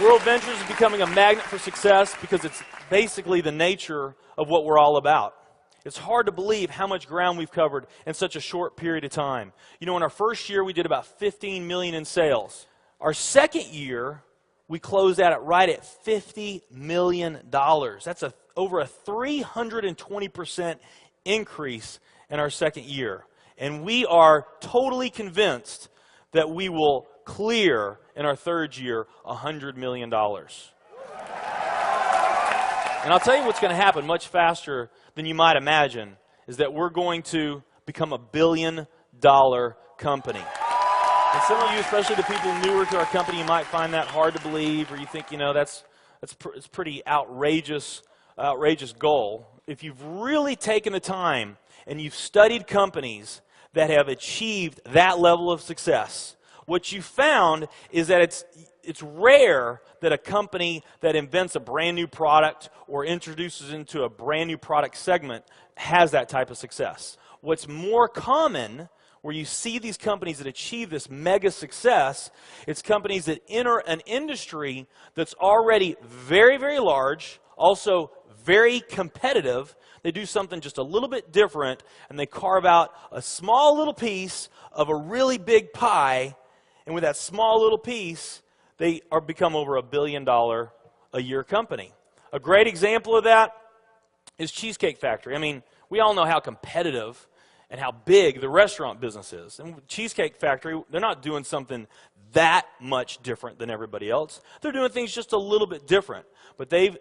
World Ventures is becoming a magnet for success because it's basically the nature of what we're all about. It's hard to believe how much ground we've covered in such a short period of time. You know, in our first year, we did about 15 million in sales. Our second year, we closed out at right at $50 million. That's over a 320% increase in our second year. And we are totally convinced that we will clear in our third year $100 million. And I'll tell you what's going to happen much faster than you might imagine is that we're going to become $1 billion company. And some of you, especially the people newer to our company, you might find that hard to believe, or you think, you know, it's pretty outrageous goal. If you've really taken the time and you've studied companies that have achieved that level of success, what you found is that it's rare that a company that invents a brand new product or introduces into a brand new product segment has that type of success. What's more common, where you see these companies that achieve this mega success, it's companies that enter an industry that's already very, very large, also very competitive. They do something just a little bit different, and they carve out a small little piece of a really big pie, and with that small little piece, they become over $1 billion a year company. A great example of that is Cheesecake Factory. I mean, we all know how competitive and how big the restaurant business is. And Cheesecake Factory, they're not doing something that much different than everybody else. They're doing things just a little bit different. But they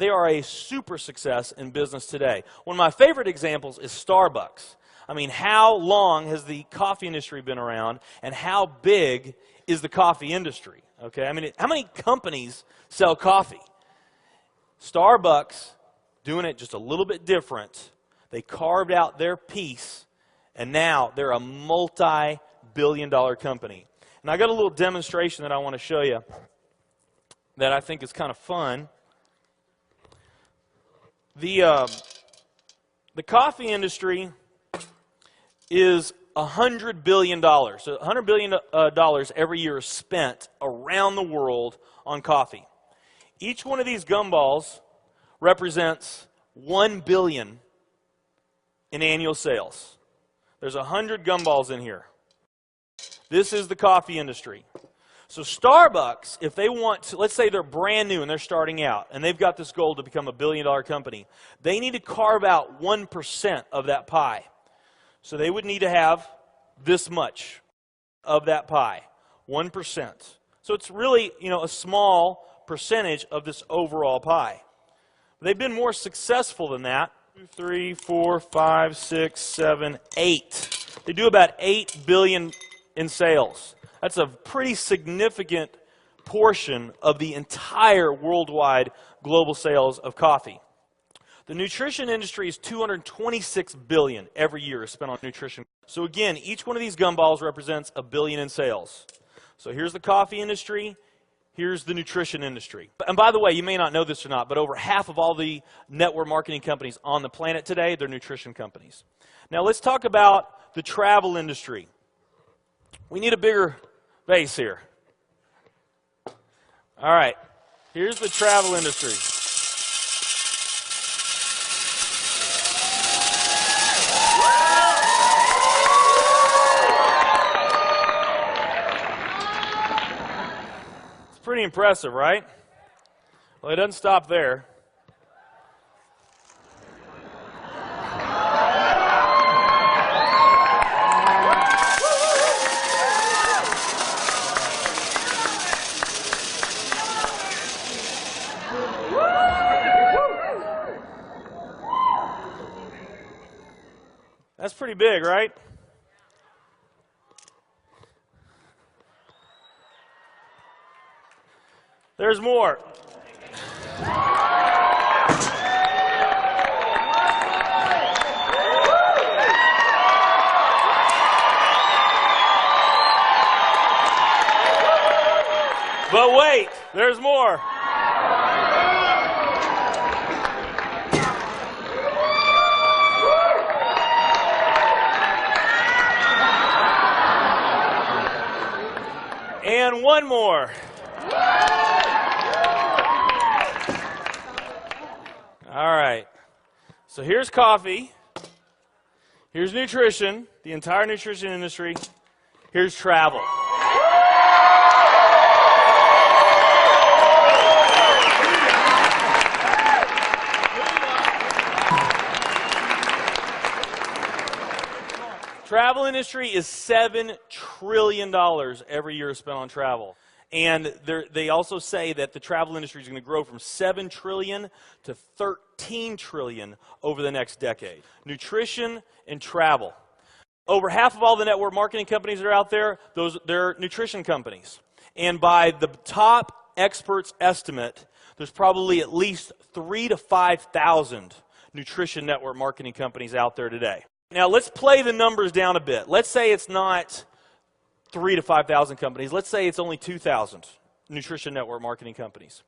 are a super success in business today. One of my favorite examples is Starbucks. I mean, how long has the coffee industry been around, and how big is the coffee industry? Okay, I mean, how many companies sell coffee? Starbucks, doing it just a little bit different. They carved out their piece, and now they're a multi-billion-dollar company. And I got a little demonstration that I want to show you that I think is kind of fun. The coffee industry is $100 billion. So $100 billion every year is spent around the world on coffee. Each one of these gumballs represents $1 billion in annual sales. There's 100 gumballs in here. This is the coffee industry. So Starbucks, if they want to, let's say they're brand new and they're starting out, and they've got this goal to become $1 billion company, they need to carve out 1% of that pie. So they would need to have this much of that pie, 1%. So it's really, you know, a small percentage of this overall pie. They've been more successful than that. 2, 3, 4, 5, 6, 7, 8. They do about $8 billion in sales. That's a pretty significant portion of the entire worldwide global sales of coffee. The nutrition industry is $226 billion every year is spent on nutrition. So again, each one of these gumballs represents $1 billion in sales. So here's the coffee industry, here's the nutrition industry. And by the way, you may not know this or not, but over half of all the network marketing companies on the planet today, they're nutrition companies. Now let's talk about the travel industry. We need a bigger base here. All right, here's the travel industry. Pretty impressive, right? Well, it doesn't stop there. That's pretty big, right? There's more. But wait, there's more. And one more. All right. So here's coffee. Here's nutrition, the entire nutrition industry. Here's travel. Travel industry is $7 trillion every year spent on travel. And they also say that the travel industry is going to grow from $7 trillion to $13 trillion over the next decade. Nutrition and travel. Over half of all the network marketing companies that are out there, they're nutrition companies. And by the top experts' estimate, there's probably at least 3,000 to 5,000 nutrition network marketing companies out there today. Now, let's play the numbers down a bit. Let's say it's not 3,000 to 5,000 companies. Let's say it's only 2,000 nutrition network marketing companies.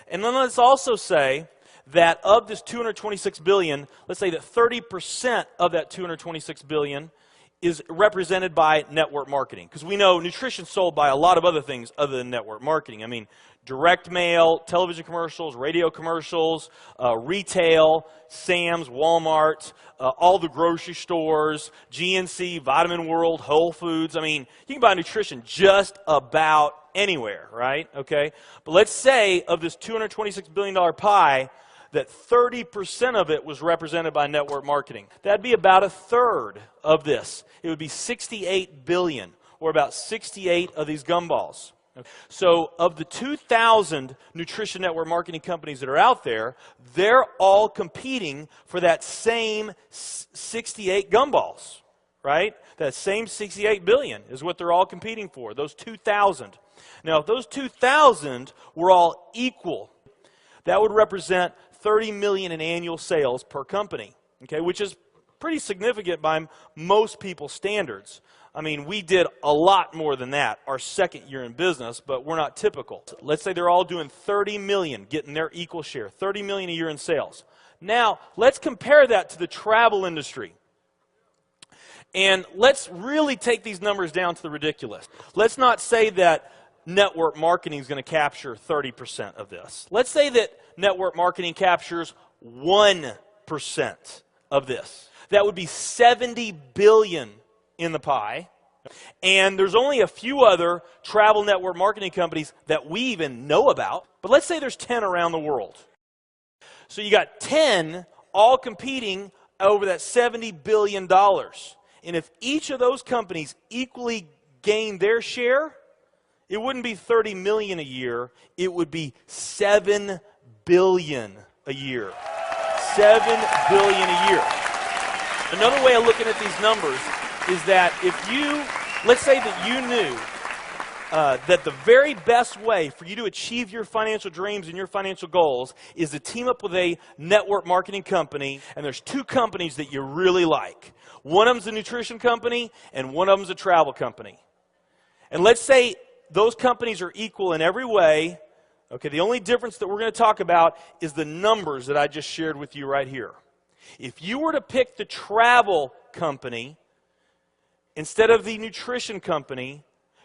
And then let's also say that of this $226 billion, let's say that 30% of that $226 billion is represented by network marketing. Because we know nutrition's sold by a lot of other things other than network marketing. I mean, direct mail, television commercials, radio commercials, retail, Sam's, Walmart, all the grocery stores, GNC, Vitamin World, Whole Foods. I mean, you can buy nutrition just about anywhere, right? Okay? But let's say of this $226 billion pie, that 30% of it was represented by network marketing. That'd be about a third of this. It would be 68 billion, or about 68 of these gumballs. So of the 2,000 nutrition network marketing companies that are out there, they're all competing for that same 68 gumballs, right? That same 68 billion is what they're all competing for, those 2,000. Now, if those 2,000 were all equal, that would represent 30 million in annual sales per company, okay, which is pretty significant by most people's standards. I mean, we did a lot more than that our second year in business, but we're not typical. Let's say they're all doing 30 million, getting their equal share, 30 million a year in sales. Now, let's compare that to the travel industry. And let's really take these numbers down to the ridiculous. Let's not say that network marketing is going to capture 30% of this. Let's say that network marketing captures 1% of this. That would be 70 billion in the pie. And there's only a few other travel network marketing companies that we even know about. But let's say there's 10 around the world. So you got 10 all competing over that $70 billion. And if each of those companies equally gain their share, it wouldn't be 30 million a year, it would be 7 billion a year. 7 billion a year. Another way of looking at these numbers is that if you, let's say that you knew that the very best way for you to achieve your financial dreams and your financial goals is to team up with a network marketing company, and there's two companies that you really like. One of them's a nutrition company, and one of them's a travel company. And let's say those companies are equal in every way. Okay, the only difference that we're going to talk about is the numbers that I just shared with you right here. If you were to pick the travel company instead of the nutrition company,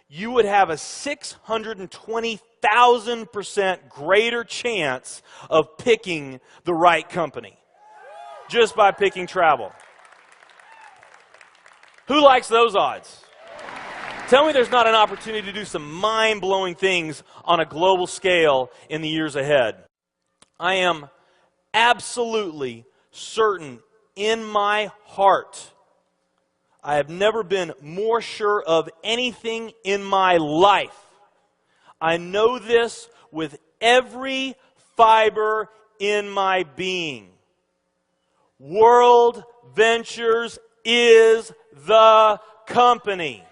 you would have a 620,000% greater chance of picking the right company just by picking travel. Who likes those odds? Tell me there's not an opportunity to do some mind-blowing things on a global scale in the years ahead. I am absolutely certain in my heart, I have never been more sure of anything in my life. I know this with every fiber in my being. World Ventures is the company.